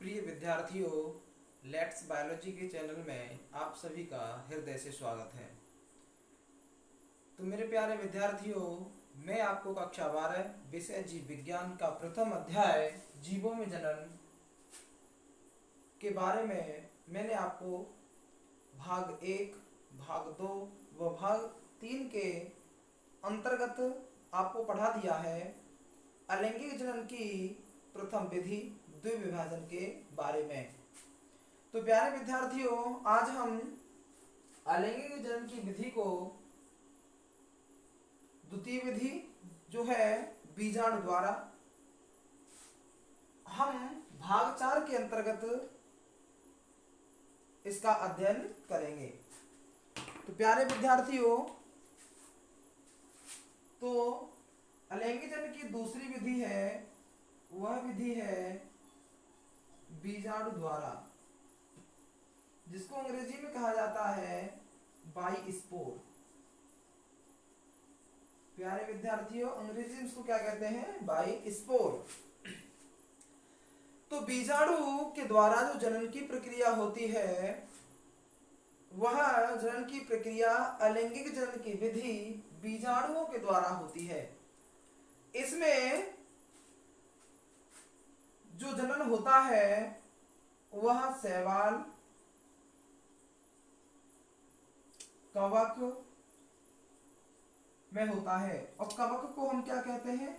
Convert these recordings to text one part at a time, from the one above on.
प्रिय विद्यार्थियों, let's biology के चैनल में आप सभी का हृदय से स्वागत है। तो मेरे प्यारे विद्यार्थियों, मैं आपको कक्षा 12 विषय जीव विज्ञान का प्रथम अध्याय जीवों में जनन के बारे में मैंने आपको भाग 1, भाग 2 व भाग 3 के अंतर्गत आपको पढ़ा दिया है। अलैंगिक जनन की प्रथम विधि द्विविभाजन के बारे में। तो प्यारे विद्यार्थियों, आज हम अलैंगिक जनन की विधि को द्वितीय विधि जो है बीजाणु द्वारा, हम भाग 4 के अंतर्गत इसका अध्ययन करेंगे। तो प्यारे विद्यार्थियों, तो अलैंगिक जनन की दूसरी विधि है, वह विधि है बीजाणु द्वारा, जिसको अंग्रेजी में कहा जाता है बाइस्पोर। प्यारे विद्यार्थियों, अंग्रेजी में इसको क्या कहते हैं? बाइस्पोर। तो बीजाणु के द्वारा जो जनन की प्रक्रिया होती है, वह जनन की प्रक्रिया अलैंगिक जनन की विधि बीजाणुओं के द्वारा होती है। इसमें जो जनन होता है वह शैवाल, कवक में होता है, और कवक को हम क्या कहते हैं?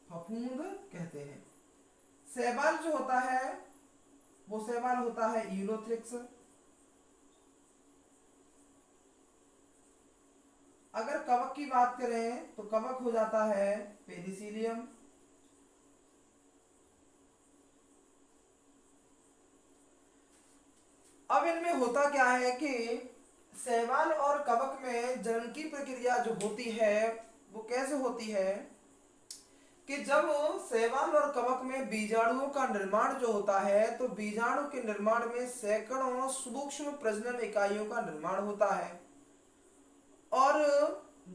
फफूंद कहते हैं। शैवाल जो होता है वो शैवाल होता है यूरोथ्रिक्स। अगर कवक की बात करें तो कवक हो जाता है पेनिसिलियम। अब इनमें होता क्या है कि शैवाल और कवक में जनन की प्रक्रिया जो होती है वो कैसे होती है कि जब शैवाल और कवक में बीजाणुओं का निर्माण जो होता है, तो बीजाणु के निर्माण में सैकड़ों सूक्ष्म प्रजनन इकाइयों का निर्माण होता है। और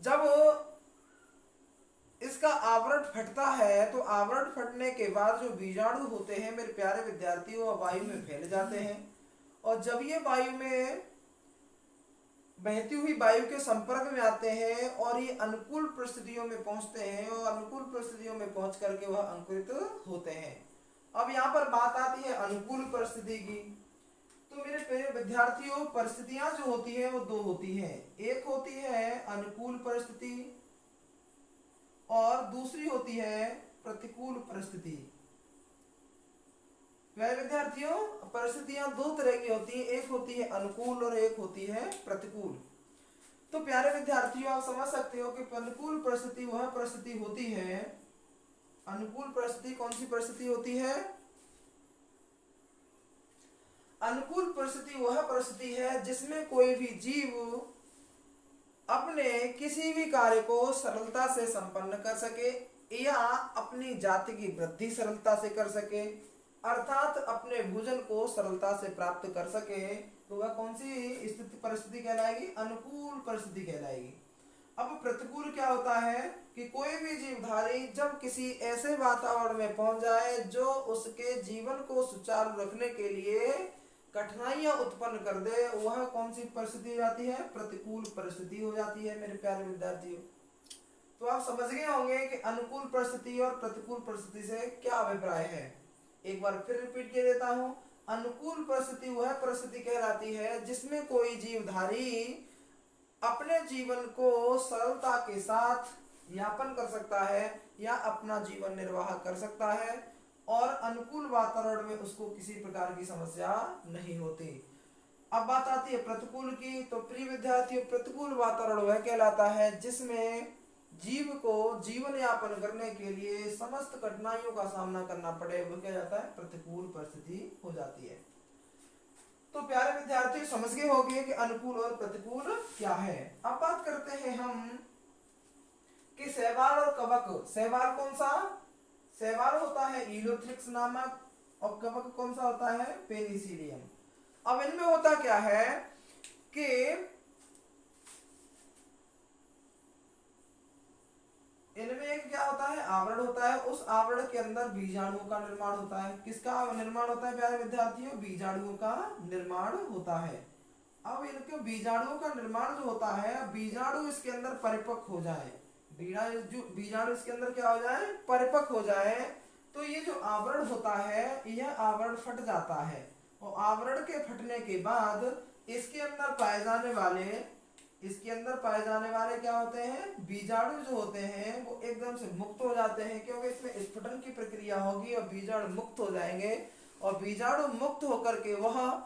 जब इसका आवरण फटता है तो आवरण फटने के बाद जो बीजाणु होते हैं मेरे प्यारे विद्यार्थियों, वह वायु में फैल जाते हैं। और जब ये वायु में बहती हुई वायु के संपर्क में आते हैं और ये अनुकूल परिस्थितियों में पहुंचते हैं, और अनुकूल परिस्थितियों में पहुंच करके वह अंकुरित होते हैं। अब यहाँ पर बात आती है अनुकूल परिस्थिति की। तो मेरे प्रिय विद्यार्थियों, परिस्थितियां जो होती है वो दो होती है। एक होती है अनुकूल परिस्थिति और दूसरी होती है प्रतिकूल परिस्थिति। प्यारे विद्यार्थियों, परिस्थितियां दो तरह की होती है, एक होती है अनुकूल और एक होती है प्रतिकूल। तो प्यारे विद्यार्थियों, आप समझ सकते हो कि अनुकूल परिस्थिति वह परिस्थिति होती है, अनुकूल परिस्थिति कौन सी परिस्थिति होती है? अनुकूल परिस्थिति वह परिस्थिति है जिसमें कोई भी जीव अपने किसी भी कार्य को सरलता से संपन्न कर सके या अपनी जाति की वृद्धि सरलता से कर सके, अर्थात अपने भोजन को सरलता से प्राप्त कर सके। तो वह कौन सी स्थिति परिस्थिति कहलाएगी? अनुकूल परिस्थिति कहलाएगी। अब प्रतिकूल क्या होता है कि कोई भी जीवधारी जब किसी ऐसे वातावरण में पहुंच जाए जो उसके जीवन को सुचारू रखने के लिए कठिनाइयां उत्पन्न कर दे, वह कौन सी परिस्थिति हो जाती है? प्रतिकूल परिस्थिति हो जाती है मेरे प्यारे विद्यार्थियों। तो आप समझ गए होंगे कि अनुकूल परिस्थिति और प्रतिकूल परिस्थिति से क्या अभिप्राय है। एक बार फिर रिपीट कर देता हूं। अनुकूल परिस्थिति वह परिस्थिति कहलाती है जिसमें कोई जीवधारी अपने जीवन को सरलता के साथ यापन कर सकता है या अपना जीवन निर्वाह कर सकता है, और अनुकूल वातावरण में उसको किसी प्रकार की समस्या नहीं होती। अब बात आती है प्रतिकूल की। तो प्रिय विद्यार्थियों, प्रतिकूल वातावरण वह कहलाता है जिसमें जीव को जीवन यापन करने के लिए समस्त कठिनाइयों का सामना करना पड़े, वह क्या जाता है? प्रतिकूल परिस्थिति हो जाती है। तो प्यारे विद्यार्थी, समझ गए होंगे कि अनुकूल और प्रतिकूल क्या है। अब बात करते हैं हम कि शैवाल और कवक। शैवाल कौन सा? शैवाल होता है यूरोथ्रिक्स नामक, और कवक कौन सा होता है? पेनिसिलियम। अब इनमें होता क्या है कि इनमें एक क्या होता है? आवरण होता है। उस आवरण के अंदर बीजाणुओं का निर्माण होता है। किसका निर्माण होता है प्यारे विद्यार्थियों? बीजाणुओं का निर्माण होता है। अब इनके बीजाणुओं का निर्माण जो होता है, बीजाणु इसके अंदर परिपक्व हो जाए, बीजाणु इसके अंदर क्या हो जाए? परिपक्व हो जाए, तो ये जो आवरण होता है यह आवरण फट जाता है। और आवरण के फटने के बाद इसके अंदर पाए जाने वाले क्या होते हैं? बीजाणु जो होते हैं वो एकदम से मुक्त हो जाते हैं, क्योंकि इसमें स्फुटन की प्रक्रिया होगी और बीजाणु मुक्त हो जाएंगे। और बीजाणु मुक्त होकर के वह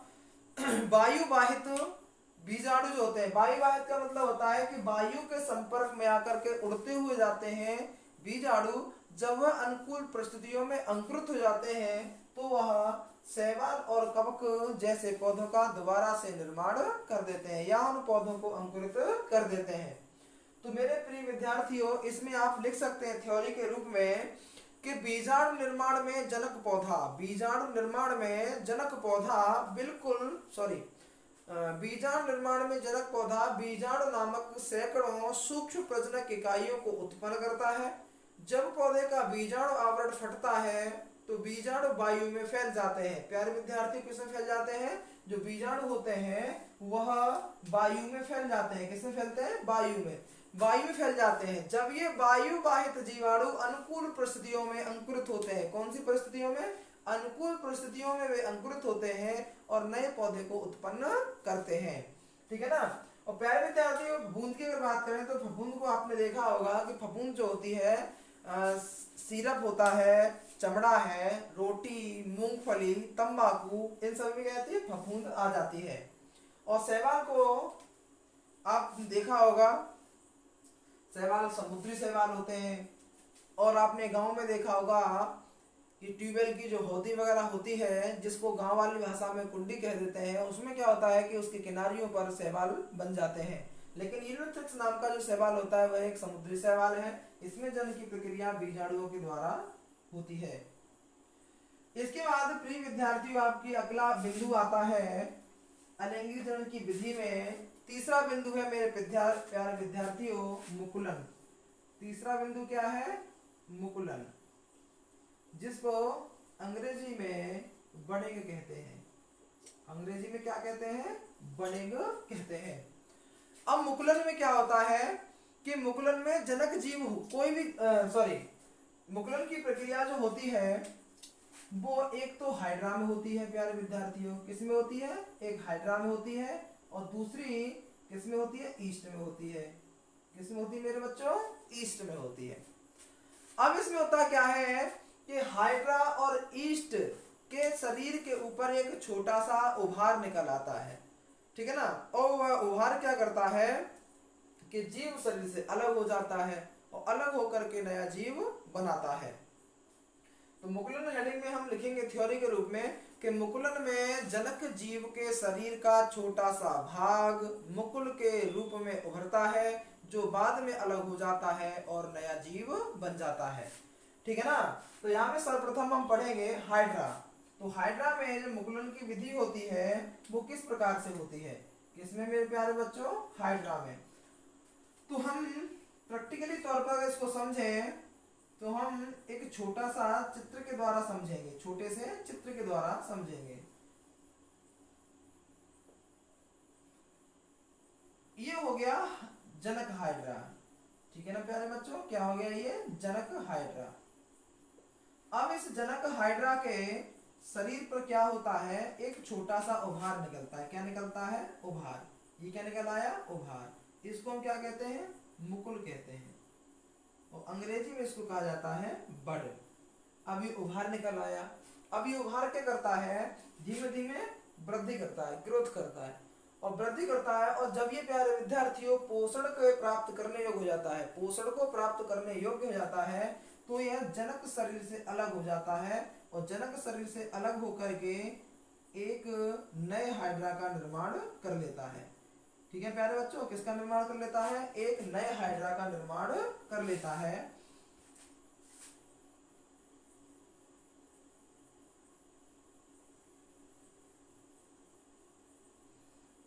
वायु वाहित बीजाणु जो होते हैं, वायु वाहित का मतलब होता है कि वायु के संपर्क में आकर के उड़ते हुए जाते हैं बीजाणु। जब वह अनुकूल परिस्थितियों में अंकुरित हो जाते हैं तो वह शैवाल और कवक जैसे पौधों का दोबारा से निर्माण कर देते हैं या उन पौधों को अंकुरित कर देते हैं। तो मेरे प्रिय विद्यार्थियों, इसमें आप लिख सकते हैं थ्योरी के रूप में कि बीजाणु निर्माण में जनक पौधा, बीजाणु निर्माण में जनक पौधा बीजाणु निर्माण में जनक पौधा बीजाणु नामक सैकड़ों सूक्ष्म प्रजनक इकाइयों को उत्पन्न करता है। जब पौधे का बीजाणु आवरण फटता है तो बीजाणु वायु में फैल जाते हैं। प्यारे विद्यार्थियों, किसमें फैल जाते हैं? जो बीजाणु होते हैं वह वायु में फैल जाते हैं। किसमें फैलते हैं? वायु में फैल जाते हैं। जब ये वायु वाहित जीवाणु अनुकूल परिस्थितियों में अंकुरित होते हैं, कौन सी परिस्थितियों में? अनुकूल परिस्थितियों में वे अंकुरित होते हैं और नए पौधे को उत्पन्न करते हैं। ठीक है ना। और प्यारे विद्यार्थियों, फफूंद की अगर बात करें तो फफूंद को आपने देखा होगा कि फफूंद जो होती है सिरप होता है, चमड़ा है, रोटी, मूंगफली, तंबाकू, इन सब में क्या आती है? फफूंद आ जाती है। और शैवाल को आप देखा होगा, शैवाल समुद्री शैवाल होते हैं। और आपने गांव में देखा होगा कि ट्यूबवेल की जो हौदी वगैरह होती है, जिसको गांव वाली भाषा में कुंडी कह देते हैं, उसमें क्या होता है कि उसके किनारियों पर शैवाल बन जाते हैं। लेकिन यूरोथ्रिक्स नाम का जो शैवाल होता है वह एक समुद्री शैवाल है। इसमें जन्म की प्रक्रिया बीजाणुओं के द्वारा होती है। इसके बाद प्रिय विद्यार्थियों, आपकी अगला बिंदु आता है अलैंगिक जनन की विधि में। तीसरा बिंदु है मेरे प्यारे विद्यार्थियों, मुकुलन। तीसरा बिंदु क्या है? मुकुलन, जिसको अंग्रेजी में बर्डिंग कहते हैं। अंग्रेजी में क्या कहते हैं? बर्डिंग कहते हैं। अब मुकुलन में क्या होता है कि मुकुलन में जनक जीव कोई भी मुकुलन की प्रक्रिया जो होती है वो एक तो हाइड्रा में होती है प्यारे विद्यार्थियों। किस में होती है? एक हाइड्रा में होती है और दूसरी किस में होती है? ईस्ट में होती है। किस में होती है मेरे बच्चों? ईस्ट में होती है। अब इसमें होता क्या है कि हाइड्रा और ईस्ट के शरीर के ऊपर एक छोटा सा उभार निकल आता है। ठीक है ना। और वह उभार क्या करता है कि जीव शरीर से अलग हो जाता है और अलग होकर के नया जीव बनाता है। तो मुकुलन हेडिंग में हम लिखेंगे थ्योरी के रूप में कि मुकुलन में जनक जीव के शरीर का छोटा सा भाग मुकुल के रूप में उभरता है, जो बाद में अलग हो जाता है और नया जीव बन जाता है। ठीक है ना। तो यहाँ में सर्वप्रथम हम पढ़ेंगे हाइड्रा। तो हाइड्रा में जो मुकुलन की विधि होती है वो किस प्रकार से होती है? किसमें मेरे प्यारे बच्चों? हाइड्रा में। तो हम प्रैक्टिकली तौर पर इसको समझें तो हम एक छोटा सा चित्र के द्वारा समझेंगे, छोटे से चित्र के द्वारा समझेंगे। ये हो गया जनक हाइड्रा। ठीक है ना प्यारे बच्चों, क्या हो गया? ये जनक हाइड्रा। अब इस जनक हाइड्रा के शरीर पर क्या होता है? एक छोटा सा उभार निकलता है। क्या निकलता है? उभार। ये क्या निकल आया? उभार। इसको हम क्या कहते हैं? मुकुल कहते हैं और अंग्रेजी में इसको कहा जाता है बड। अब ये उभार निकल आया। अब ये उभार क्या करता है? धीमे धीमे वृद्धि करता है, ग्रोथ करता है और वृद्धि करता है। और जब ये प्यारे विद्यार्थियों पोषण को प्राप्त करने योग्य हो जाता है, पोषण को प्राप्त करने योग्य हो जाता है, तो यह जनक शरीर से अलग हो जाता है और जनक शरीर से अलग होकर के एक नए हाइड्रा का निर्माण कर लेता है। ठीक है प्यारे बच्चों, किसका निर्माण कर लेता है? एक नए हाइड्रा का निर्माण कर लेता है।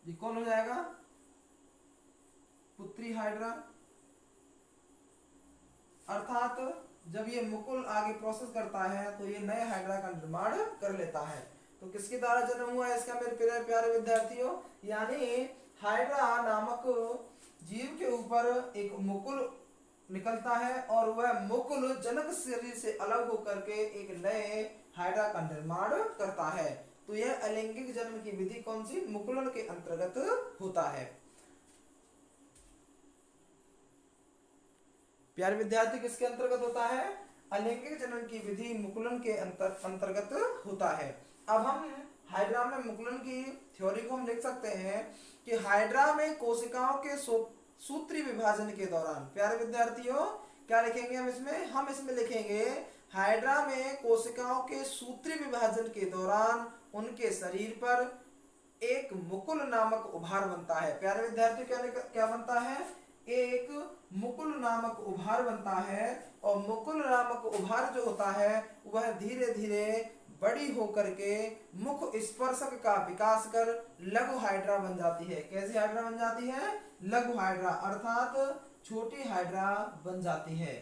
ये कौन हो जाएगा? पुत्री हाइड्रा। अर्थात जब ये मुकुल आगे प्रोसेस करता है तो ये नए हाइड्रा का निर्माण कर लेता है। तो किसके द्वारा जन्म हुआ है इसका मेरे प्यारे प्यारे विद्यार्थियों, यानी हाइड्रा नामक जीव के ऊपर एक मुकुल निकलता है और वह मुकुल जनक शरीर से अलग होकर के एक नए हाइड्रा का निर्माण करता है। तो यह अलैंगिक जन्म की विधि कौन सी, मुकुलन के अंतर्गत होता है। प्यारे विद्यार्थी किसके अंतर्गत होता है, अलैंगिक जनन की विधि मुकुलन के अंतर्गत होता है। अब हम हाइड्रा में मुकुलन की थ्योरी को हम लिख सकते हैं कि हाइड्रा में कोशिकाओं के सूत्री विभाजन के दौरान, प्यारे विद्यार्थियों क्या लिखेंगे हम इसमें लिखेंगे हाइड्रा में कोशिकाओं के सूत्री विभाजन के दौरान उनके शरीर पर एक मुकुल नामक उभार बनता है। प्यारे विद्यार्थियों क्या बनता है, एक मुकुल नामक उभार बनता है और मुकुल नामक उभार जो होता है वह धीरे धीरे बड़ी होकर के मुख स्पर्शक का विकास कर लघु हाइड्रा बन जाती है। कैसी हाइड्रा बन जाती है, लघु हाइड्रा अर्थात छोटी हाइड्रा बन जाती है।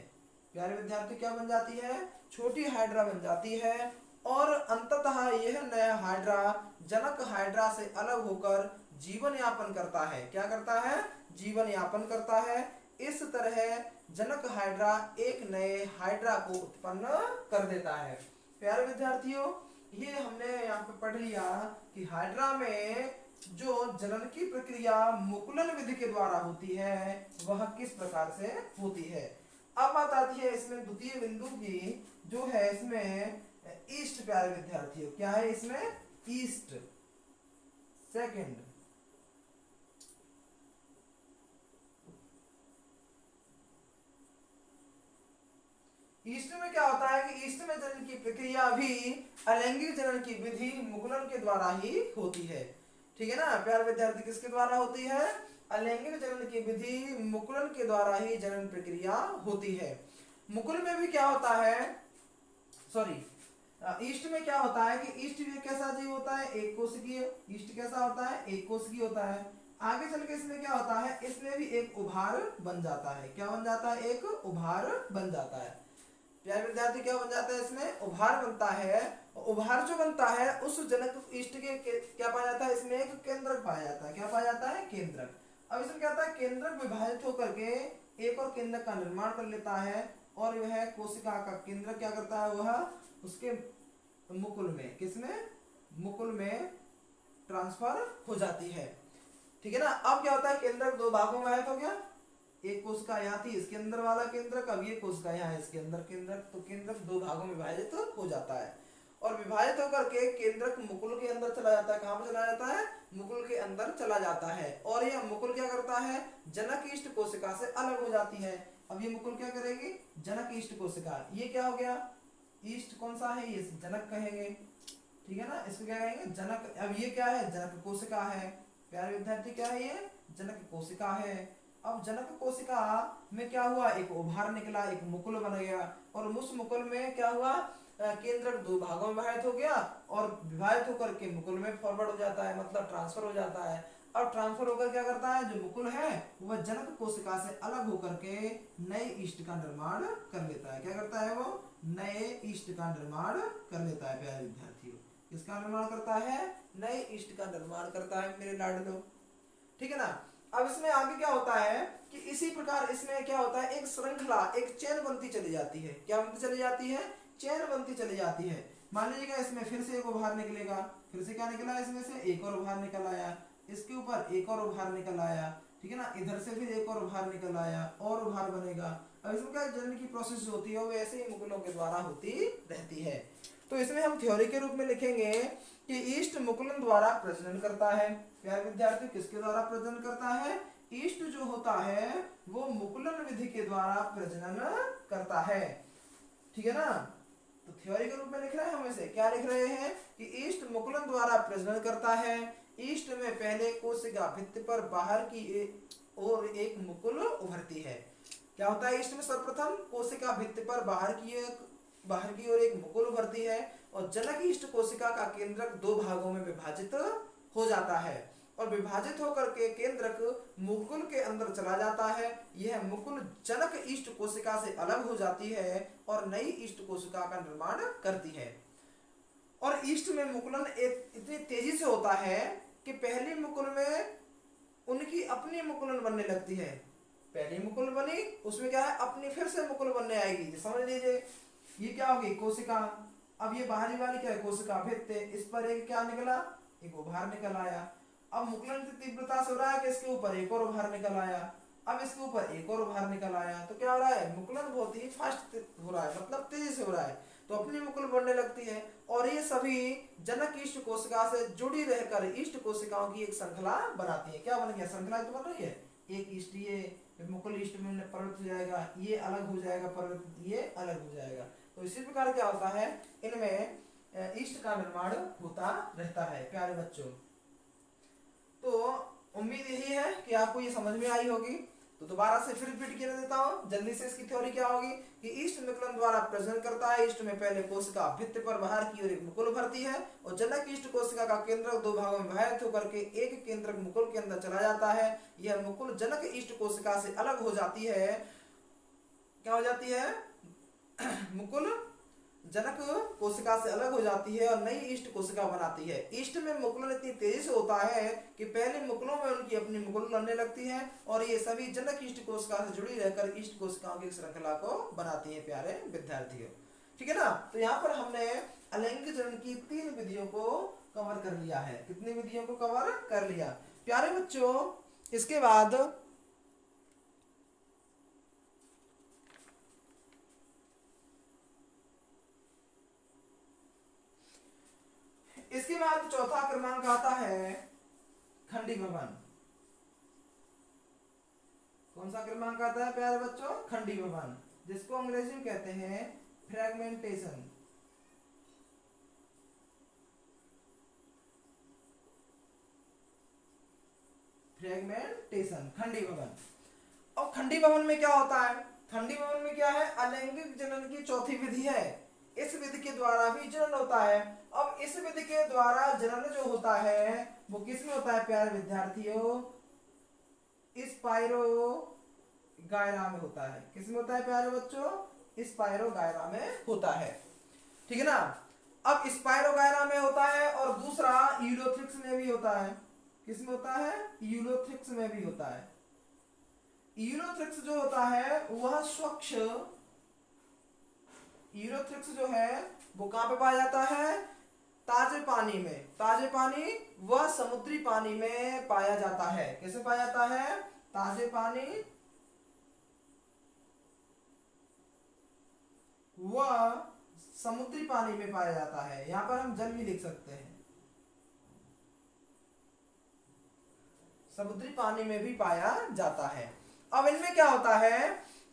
प्यारे विद्यार्थी क्या बन जाती है, छोटी हाइड्रा बन जाती है और अंततः यह नया हाइड्रा जनक हाइड्रा से अलग होकर जीवन यापन करता है। क्या करता है, जीवन यापन करता है। इस तरह जनक हाइड्रा एक नए हाइड्रा को उत्पन्न कर देता है। प्यारे विद्यार्थियों ये हमने यहाँ पे पढ़ लिया कि हाइड्रा में जो जनन की प्रक्रिया मुकुलन विधि के द्वारा होती है वह किस प्रकार से होती है। अब बात आती है इसमें द्वितीय बिंदु की, जो है इसमें ईस्ट। प्यारे विद्यार्थियों क्या है इसमें, ईस्ट। सेकंड ईस्ट में क्या होता है कि ईस्ट में जनन की प्रक्रिया भी अलैंगिक जनन की विधि मुकुलन के द्वारा ही होती है। ठीक है ना प्यारे विद्यार्थी, किसके द्वारा होती है, अलैंगिक जनन की विधि मुकुलन के द्वारा ही जनन प्रक्रिया होती है। मुकुल में भी क्या होता है, ईस्ट में क्या होता है कि ईस्ट भी कैसा जीव होता है, एक कोशिकीय। ईस्ट कैसा होता है, एक कोशिकीय होता है। आगे चल के इसमें क्या होता है, इसमें भी एक उभार बन जाता है। क्या बन जाता है, एक उभार बन जाता है। प्यारे विद्यार्थी क्या बन जाता है, इसमें उभार बनता है। उभार जो बनता है उस जनक ईस्ट के क्या पाया जाता है, इसमें एक केंद्रक पाया जाता है। क्या पाया जाता है, केंद्रक। अब इसमें क्या होता है, केंद्रक विभाजित होकर के एक और केंद्रक का निर्माण कर लेता है और वह कोशिका का केंद्रक क्या करता है, वह उसके मुकुल में, किसमें, मुकुल में ट्रांसफर हो जाती है। ठीक है ना। अब क्या होता है, केंद्रक दो भागों में विभाजित हो गया। एक कोशिका यहाँ थी, इसके अंदर वाला केंद्रक, अब ये कोशिका यहाँ है, इसके अंदर केंद्रक। तो केंद्रक दो भागों में विभाजित हो जाता है और विभाजित होकर के केंद्रक मुकुल के अंदर चला जाता है। कहाँ पर चला जाता है, मुकुल के अंदर चला जाता है। और यह मुकुल क्या करता है, जनक ईस्ट कोशिका से अलग हो जाती है। अब ये मुकुल क्या करेगी, जनक ईस्ट कोशिका, ये क्या हो गया, ईस्ट कौन सा है, ये जनक कहेंगे। ठीक है ना, इसको क्या कहेंगे, जनक। अब ये क्या है, जनक कोशिका है। प्यारे विद्यार्थी क्या है, ये जनक कोशिका है। अब जनक कोशिका में क्या हुआ, एक उभार निकला, एक मुकुल बन गया और उस मुकुल में क्या हुआ, केंद्रक दो भागों में विभाजित हो गया और विभाजित होकर के मुकुल में फॉरवर्ड हो जाता है, मतलब ट्रांसफर हो जाता है। अब ट्रांसफर होकर क्या करता है, जो मुकुल है वह जनक कोशिका से अलग होकर के नए ईस्ट का निर्माण कर लेता है। क्या करता है, वो नए ईस्ट का निर्माण कर लेता है। प्यारे विद्यार्थियों किसका निर्माण करता है, नए ईस्ट का निर्माण करता है मेरे लाडलो। ठीक है ना। अब इसमें आगे क्या होता है कि इसी प्रकार इसमें क्या होता है, एक श्रृंखला, एक चेन बनती चली जाती है। क्या बनती चली जाती है, चेन बनती चली जाती है। मान लीजिएगा इसमें फिर से एक उभार निकलेगा, फिर से क्या निकला, इसमें से एक और उभार निकल आया, इसके ऊपर एक और उभार निकल आया। ठीक है ना, इधर से फिर एक और उभार निकल आया और उभार बनेगा। अब इसमें क्या जनन की प्रोसेस जो होती है वो ऐसे ही मुकुलों के द्वारा होती रहती है। तो इसमें हम थ्योरी के रूप में लिखेंगे कि ईस्ट मुकुलन द्वारा प्रजनन करता है। प्यारे विद्यार्थी किसके द्वारा प्रजनन करता है, ईस्ट जो होता है वो मुकुलन विधि के द्वारा प्रजनन करता है। ठीक है ना। तो थ्योरी के रूप में लिख रहे हैं हम इसे, क्या लिख रहे हैं कि ईस्ट मुकुलन द्वारा प्रजनन करता है। ईस्ट में पहले कोशिका भित्ति पर बाहर की ओर एक मुकुल उभरती है। क्या होता है, ईस्ट में सर्वप्रथम कोशिका भित्ति पर बाहर की ओर एक मुकुल उभरती है और जनक ईस्ट कोशिका का केंद्रक दो भागों में विभाजित हो जाता है। और विभाजित होकर के केंद्रक मुकुल के अंदर चला जाता है। यह मुकुल जनक ईस्ट कोशिका से अलग हो जाती है और नई ईस्ट कोशिका का निर्माण करती है। और ईस्ट में मुकुलन इतनी तेजी से होता है कि पहली मुकुल में उनकी अपनी मुकुलन बनने लगती है। पहली मुकुल बनी, उसमें क्या है, अपनी फिर से मुकुल बनने आएगी। समझ लीजिए, ये क्या होगी, कोशिका। अब ये बाहरी वाली क्या है, कोशिका भित्ति, इस पर एक क्या निकला, एक उभार निकल आया। अब मुकुलन की तीव्रता से हो रहा है कि इसके ऊपर एक और उभार निकल आया, अब इसके ऊपर एक और उभार निकल आया। तो क्या हो रहा है, मुकुलन बहुत ही फास्ट हो रहा है, मतलब तेजी से हो रहा है, तो अपनी मुकुल बढ़ने लगती है। और ये सभी जनक ईस्ट कोशिका से जुड़ी रहकर ईस्ट कोशिकाओं की एक श्रृंखला बनाती है। क्या बन गया, श्रृंखला तो बन रही है। एक ईस्ट ये मुकुल ईस्ट में परिवर्तित हो जाएगा, ये अलग हो जाएगा परिवर्तित, ये अलग हो जाएगा। तो इसी प्रकार क्या होता है, इनमें ईस्ट का निर्माण होता रहता है प्यारे बच्चों। तो उम्मीद यही है कि आपको ये समझ में आई होगी। तो दोबारा से फिर रिपीट कर देता हूँ जल्दी से। इसकी थ्योरी क्या होगी कि ईस्ट मुकुलन द्वारा प्रजनन करता है। ईस्ट में पहले कोशिका भित्ति पर बाहर की ओर एक मुकुल भरती है और जनक ईस्ट कोशिका का केंद्रक दो भागों में विभाजित होकर के एक केंद्रक मुकुल के अंदर चला जाता है। यह मुकुल जनक ईस्ट कोशिका से अलग हो जाती है। क्या हो जाती है, मुकुल जनक कोशिका से अलग हो जाती है और नई ईस्ट कोशिका बनाती है। ईस्ट में मुकुलन इतनी तेजी से होता है कि पहले मुकुलों में उनकी अपनी मुकुल बनने लगती है और ये सभी जनक ईस्ट कोशिका से जुड़ी रहकर ईस्ट कोशिकाओं की श्रृंखला को बनाती है प्यारे विद्यार्थियों। ठीक है ना। तो यहाँ पर हमने अलैंगिक जनन की 3 विधियों को कवर कर लिया है। कितनी विधियों को कवर कर लिया प्यारे बच्चों। इसके बाद चौथा क्रमांक आता है खंडी भवन। कौन सा क्रमांक आता है प्यारे बच्चों, खंडी भवन, जिसको अंग्रेजी में कहते हैं फ्रेगमेंटेशन। फ्रेगमेंटेशन, खंडी भवन। और खंडी भवन में क्या होता है, खंडी भवन में क्या है, अलैंगिक जनन की चौथी विधि है। इस विधि के द्वारा भी जनन होता है। अब इस विधि के द्वारा जनन जो होता है वो किसमें होता है प्यारे विद्यार्थियों, स्पाइरो गायरा में होता है। किसमें होता है प्यारे बच्चों, स्पाइरो गायरा में होता है। ठीक है ना। अब स्पाइरो गायरा में होता है और दूसरा यूलोथ्रिक्स में भी होता है। किसमें होता है, यूलोथ्रिक्स में भी होता है। यूलोथ्रिक्स जो होता है वह स्वच्छ, यूलोथ्रिक्स जो है वो कहां पे पाया जाता है, ताजे पानी में। ताजे पानी वह समुद्री पानी में पाया जाता है। कैसे पाया जाता है, ताजे पानी वह समुद्री पानी में पाया जाता है। यहां पर हम जल भी लिख सकते हैं, समुद्री पानी में भी पाया जाता है। अब इनमें क्या होता है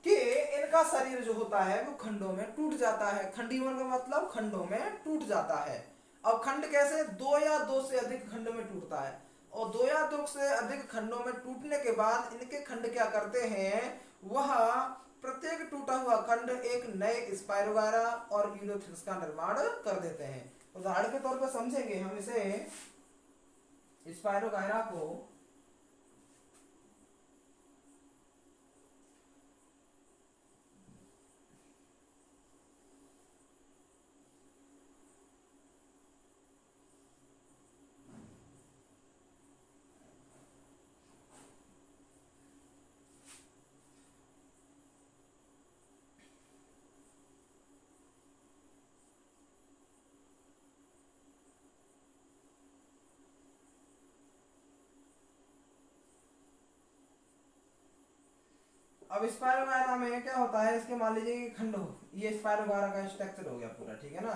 कि इनका शरीर जो होता है वो खंडों में टूट जाता है। खंडीभवन का मतलब खंडों में टूट जाता है। अब खंड कैसे, 2 या 2 से अधिक खंड में टूटता है और 2 या 2 से अधिक खंडों में टूटने के बाद इनके खंड क्या करते हैं, वह प्रत्येक टूटा हुआ खंड एक नए स्पाइरो गायरा और यूलोथ्रिक्स का निर्माण कर देते हैं। उदाहरण के तौर पर समझेंगे हम इसे, स्पाइरो गायरा को अब स्पाइरो गायरा में क्या होता है, इसके मान लीजिए कि खंड हो, ये स्पाइरो गायरा का स्ट्रक्चर हो गया पूरा। ठीक है ना।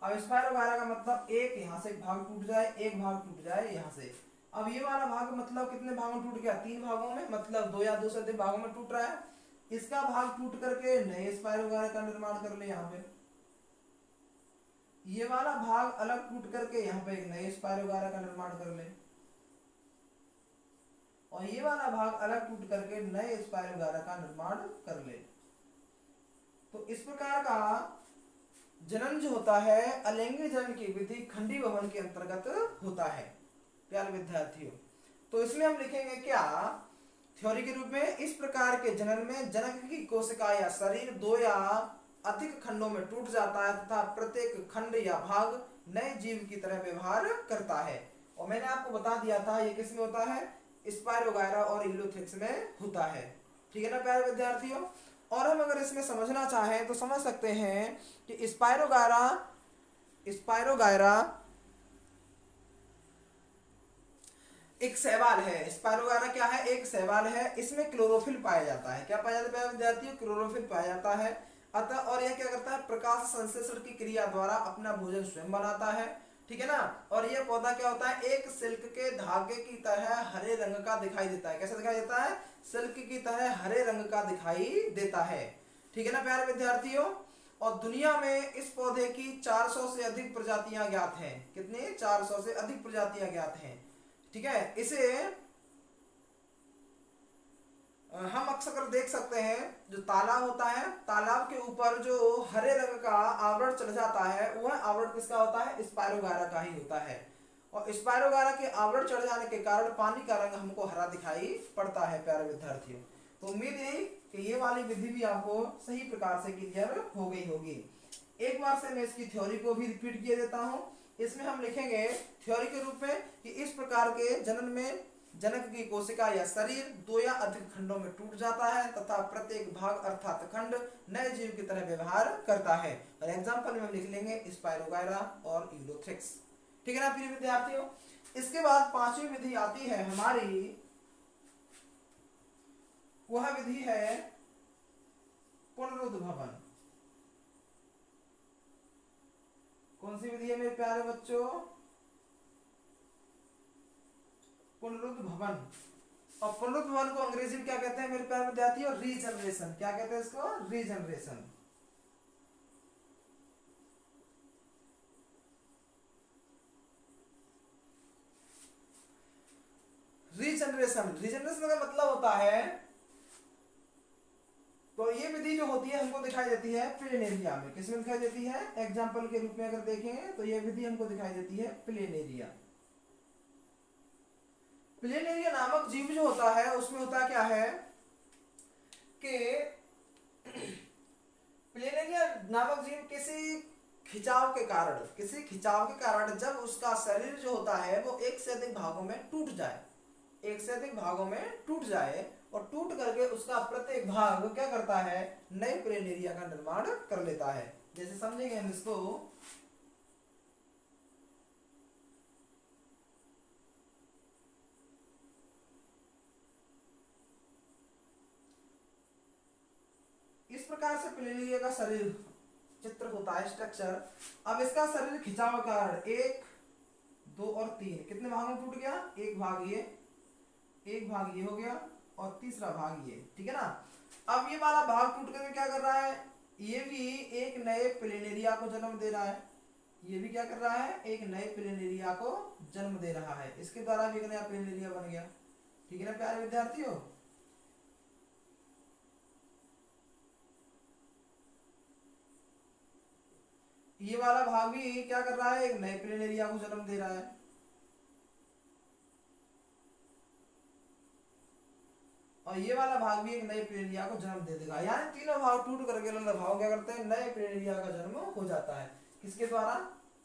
अब स्पाइरो गायरा का मतलब एक यहाँ से एक भाग टूट जाए, एक भाग टूट जाए यहाँ से। अब ये वाला भाग मतलब कितने भागों में टूट गया, 3 भागों में, मतलब 2 या 2 से अधिक भागों में टूट रहा है। इसका भाग टूट करके नए स्पाइरो गायरा का निर्माण कर ले यहाँ पे। ये वाला भाग अलग टूट करके यहाँ पे एक नए स्पाइरो गायरा का निर्माण कर ले और ये वाला भाग अलग टूट करके नए स्पाइरो गायरा का निर्माण कर ले। तो इस प्रकार का जनन जो होता है अलैंगिक जनन की विधि खंडी भवन के अंतर्गत होता है प्यारे विद्यार्थियों। तो इसमें हम लिखेंगे क्या, थ्योरी के रूप में, इस प्रकार के जनन में जनक की कोशिका या शरीर दो या अधिक खंडों में टूट जाता है तथा प्रत्येक खंड या भाग नए जीव की तरह व्यवहार करता है। और मैंने आपको बता दिया था ये किस में होता है, स्पायरोगायरा और इल्लोथ्रिक्स में होता है। ठीक है ना प्यारे विद्यार्थियों। और हम अगर इसमें समझना चाहें तो समझ सकते हैं कि स्पायरोगायरा एक शैवाल है। स्पायरोगायरा क्या है, एक शैवाल है। इसमें क्लोरोफिल पाया जाता है। क्या पाया जाता है विद्यार्थियों, क्लोरोफिल पाया जाता है। अतः और यह क्या करता है, प्रकाश संश्लेषण की क्रिया द्वारा अपना भोजन स्वयं बनाता है। ठीक है ना। और यह पौधा क्या होता है, एक सिल्क के धागे की तरह हरे रंग का दिखाई देता है। कैसा दिखाई देता है, सिल्क की तरह हरे रंग का दिखाई देता है। ठीक है ना प्यारे विद्यार्थियों। और दुनिया में इस पौधे की 400 से अधिक प्रजातियां ज्ञात हैं। कितनी, 400 से अधिक प्रजातियां ज्ञात हैं। ठीक है। इसे हम अक्सर देख सकते हैं, जो तालाब होता है, तालाब के ऊपर जो हरे रंग का आवरण चढ़ जाता है, वह आवरण किसका होता है, स्पायरोगायरा का ही होता है। और स्पायरोगायरा के आवरण चढ़ जाने के कारण पानी का रंग हमको हरा दिखाई पड़ता है प्यारे विद्यार्थियों। तो उम्मीद है कि ये वाली विधि भी आपको सही प्रकार से क्लियर हो गई होगी। एक बार से मैं इसकी थ्योरी को भी रिपीट किए देता हूँ। इसमें हम लिखेंगे थ्योरी के रूप में कि इस प्रकार के जनन में जनक की कोशिका या शरीर दो या अधिक खंडों में टूट जाता है तथा प्रत्येक भाग अर्थात खंड नए जीव की तरह व्यवहार करता है। और एग्जांपल में हम लिख लेंगे स्पायरोगायरा और इल्लोथ्रिक्स। ठीक है ना प्रिय विद्यार्थियों। इसके बाद पांचवी विधि आती है हमारी, वह विधि है पुनरुद्भवन। कौन सी विधि है मेरे प्यारे बच्चों, पुनरुद्भवन। और पुनरुद्भवन को अंग्रेजी में क्या कहते हैं मेरे प्यारे विद्यार्थियों, रीजनरेशन। क्या कहते हैं इसको, रीजनरेशन। रीजनरेशन का मतलब होता है, तो ये विधि जो होती है हमको दिखाई देती है प्लेनेरिया में। किसमें दिखाई देती है, एग्जाम्पल के रूप में अगर देखें तो ये विधि हमको दिखाई देती है प्लेनेरिया। प्लेनेरिया नामक जीव जो होता है उसमें होता क्या है कि प्लेनेरिया नामक जीव किसी खिंचाव के कारण जब उसका शरीर जो होता है वो एक से अधिक भागों में टूट जाए और टूट करके उसका प्रत्येक भाग क्या करता है, नए प्लेनेरिया का निर्माण कर लेता है। जैसे समझेंगे हम इसको, इस प्रकार से प्लेनेरिया का शरीर चित्र होता है, स्ट्रक्चर। अब इसका शरीर खिंचाव के कारण 1, 2 और 3 कितने भागों में टूट गया, एक भाग ये हो गया और तीसरा भाग ये। ठीक है ना। अब ये वाला भाग टूट करके क्या कर रहा है, ये भी एक नए प्लेनेरिया को जन्म दे रहा है। ये भी क्या कर रहा है, एक नए प्लेनेरिया को जन्म दे रहा है। इसके द्वारा भी एक नया प्लेनेरिया बन गया। ठीक है ना प्यारे विद्यार्थियों। ये वाला भाग भी क्या कर रहा है, एक नए प्लेनेरिया को जन्म दे रहा है। और ये वाला भाग भी एक नए प्लेनेरिया को जन्म दे देगा। यानी तीनों भाग टूट करके भाग क्या करते हैं, नए प्लेनेरिया का जन्म हो जाता है। किसके द्वारा,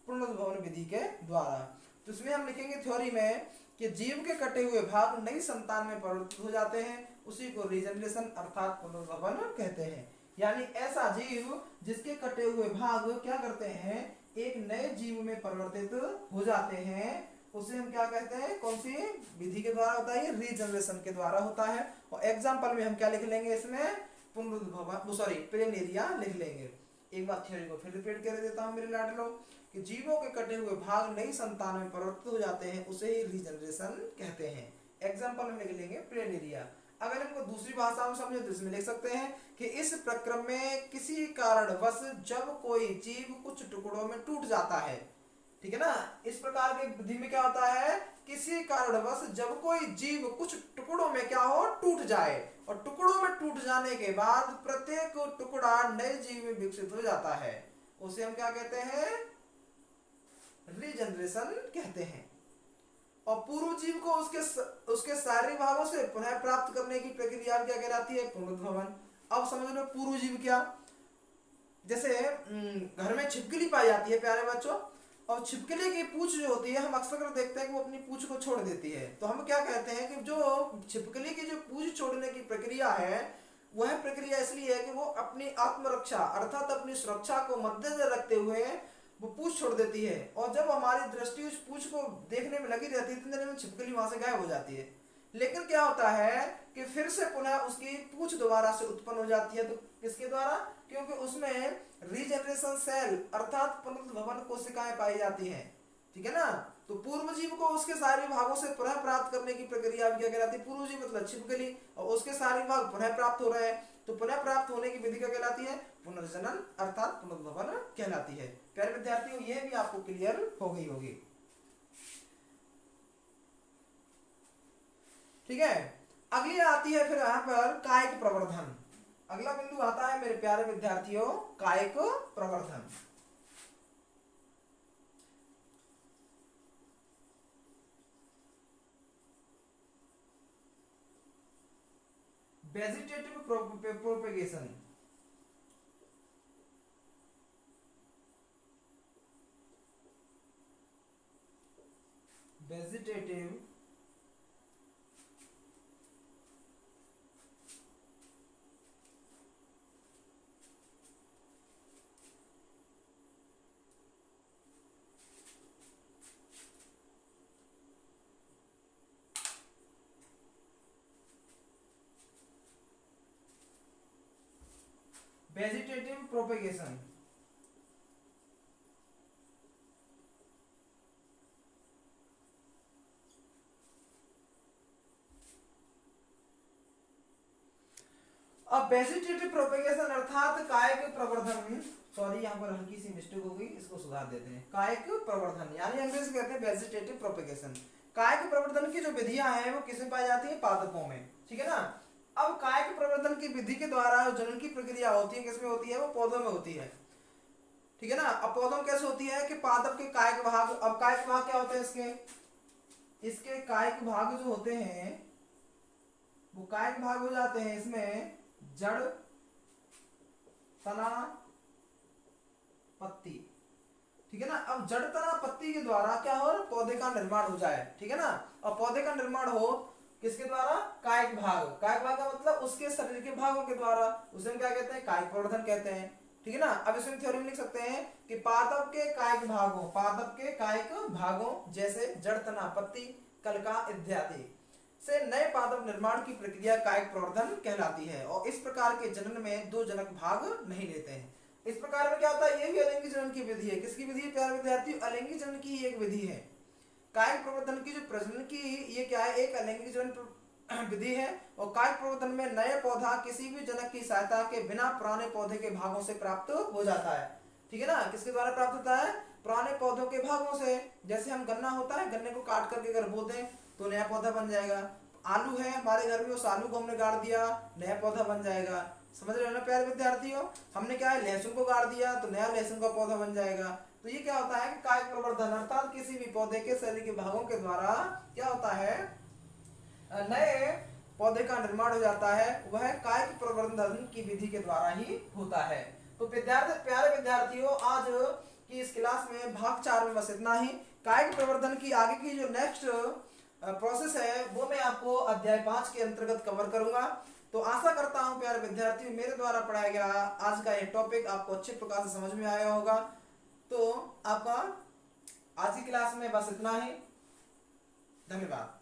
पुनरुद्भवन विधि के द्वारा। तो इसमें हम लिखेंगे थ्योरी में कि जीव के कटे हुए भाग नई संतान में परिवर्तित हो जाते हैं, उसी को रीजनरेशन अर्थात पुनरुद्भवन कहते हैं। यानी ऐसा जीव जिसके कटे हुए भाग क्या करते हैं, एक नए जीव में परिवर्तित हो जाते हैं, उसे हम क्या कहते हैं, कौन सी विधि के द्वारा होता है, रीजनरेशन के द्वारा होता है। और एग्जांपल में हम क्या लिख लेंगे, इसमें पुनरुद्भवन प्लेनेरिया लिख लेंगे। एक बार थ्योरी को फिर रिपीट कर देता हूं मेरे लाडलो, कि जीवों के कटे हुए भाग नई संतान में परिवर्तित हो जाते हैं, उसे ही रीजनरेशन कहते हैं। एग्जांपल में लिख लेंगे प्लेनेरिया। अगर इनको दूसरी भाषा में समझे तो इसमें लिख सकते हैं कि इस प्रक्रम में किसी कारणवश जब कोई जीव कुछ टुकड़ों में टूट जाता है, ठीक है ना, इस प्रकार की विधि में क्या होता है, किसी कारणवश जब कोई जीव कुछ टुकड़ों में क्या हो, टूट जाए, और टुकड़ों में टूट जाने के बाद प्रत्येक टुकड़ा नए जीव में विकसित हो जाता है, उसे हम क्या कहते हैं, रीजनरेशन कहते हैं। और पूर्व जीव को उसके शारीरिक भागों से पुनः प्राप्त करने की प्रक्रिया क्या कहलाती है? पुनरुद्भवन। अब समझ लो पूर्व जीव क्या, जैसे घर में छिपकली पाई जाती है प्यारे बच्चों, और छिपकली की पूंछ जो होती है हम अक्सर देखते हैं कि वो अपनी पूंछ को छोड़ देती है। तो हम क्या कहते हैं कि जो छिपकली की जो पूंछ छोड़ने की प्रक्रिया है, वह प्रक्रिया इसलिए है कि वो अपनी आत्मरक्षा अर्थात अपनी सुरक्षा को मद्देनजर रखते हुए वो पूंछ छोड़ देती है। और जब हमारी दृष्टि उस पूंछ को देखने में लगी रहती है, इतने देर में छिपकली वहां से गायब हो जाती है। लेकिन क्या होता है कि फिर से पुनः उसकी पूंछ दोबारा से उत्पन्न हो जाती है। तो किसके द्वारा? क्योंकि उसमें रीजनरेशन सेल अर्थात पुनरुद्भवन कोशिकाएं पाई जाती हैं। ठीक है ना? तो पूर्व जीव को उसके शारीरिक भागों से पुनः प्राप्त करने की प्रक्रिया क्या कहलाती है? पूर्व जीव मतलब छिपकली, और उसके शारीरिक भाग पुनः प्राप्त हो रहे हैं, तो पुनः प्राप्त होने की विधि क्या कहलाती है? पुनर्जनन अर्थात पुनरुद्भवन कहलाती है। प्यारे विद्यार्थियों, ये भी आपको क्लियर हो गई होगी। ठीक है, अगली आती है फिर यहाँ पर कायिक प्रवर्धन। अगला बिंदु आता है मेरे प्यारे विद्यार्थियों कायिक प्रवर्धन। Vegetative propagation. Vegetative vegetative propagation. अब वेजिटेटिव प्रोपेगेशन अर्थात कायिक प्रवर्धन, सॉरी यहाँ पर हल्की सी मिस्टेक हो गई, इसको सुधार देते हैं। कायिक प्रवर्धन यानी अंग्रेजी कहते हैं वेजिटेटिव प्रोपेगेशन। कायिक प्रवर्धन की जो विधियां हैं वो किसमें पाई जाती है? पादपों में। ठीक है ना? अब कायिक प्रवर्धन की विधि के द्वारा जनन की प्रक्रिया होती है, किसमें होती है? वो पौधों में होती है। ठीक है ना? अब पौधों में कैसे होती है कि पादप के कायिक भाग, अब कायिक भाग क्या होते हैं? इसके कायिक भाग जो होते हैं वो कायिक भाग हो जाते हैं इसमें जड़, तना, पत्ती। ठीक है ना? अब जड़, तना, पत्ती के द्वारा क्या हो? पौधे का निर्माण हो जाए। ठीक है ना? और पौधे का निर्माण हो किसके द्वारा? कायिक भाग। कायिक भाग का मतलब उसके शरीर के भागों के द्वारा, उसे हम क्या कहते हैं? कायिक प्रवर्धन कहते हैं। ठीक है ना? अब इसमें थ्योरी में लिख सकते हैं कि पादप के कायिक भागों, पादप के कायिक भागों जैसे जड़, तना, पत्ती, कलिका इत्यादि से नए पादप निर्माण की प्रक्रिया कायिक प्रवर्धन कहलाती है। और इस प्रकार के जनन में दो जनक भाग नहीं लेते हैं। इस प्रकार में क्या होता है? ये भी अलिंगी जनन की विधि है। किसकी विधि है प्यारे विद्यार्थी? अलिंगी जनन की एक विधि है। कायिक प्रवर्धन की जो प्रजनन की ये क्या है? एक अलिंगी जनन विधि है। और कायिक प्रवर्धन में नए पौधा किसी भी जनक की सहायता के बिना पुराने पौधे के भागों से प्राप्त हो जाता है। ठीक है ना? किसके द्वारा प्राप्त होता है? पुराने पौधों के भागों से। जैसे हम गन्ना होता है, गन्ने को काट करके अगर बो दें तो नया पौधा बन जाएगा। आलू है हमारे घर में, उस आलू को हमने गाड़ दिया, नया पौधा बन जाएगा। समझ रहे हो ना प्यारे विद्यार्थियों? हमने क्या है? लहसुन को गाड़ दिया तो नया लहसुन का पौधा बन जाएगा। तो ये क्या होता है कि कायिक प्रवर्धन अर्थात किसी भी पौधे के शरीर के भागों के द्वारा क्या होता है? नए पौधे का निर्माण हो जाता है। वह कायिक प्रवर्धन की विधि के द्वारा ही होता है। तो विद्यार्थी, प्यारे विद्यार्थियों, आज की इस क्लास में भाग 4 में बस इतना ही। कायिक प्रवर्धन की आगे की जो नेक्स्ट प्रोसेस है वो मैं आपको अध्याय 5 के अंतर्गत कवर करूंगा। तो आशा करता हूं प्यारे विद्यार्थियों मेरे द्वारा पढ़ाया गया आज का ये टॉपिक आपको अच्छे प्रकार से समझ में आया होगा। तो आपका आज की क्लास में बस इतना ही। धन्यवाद।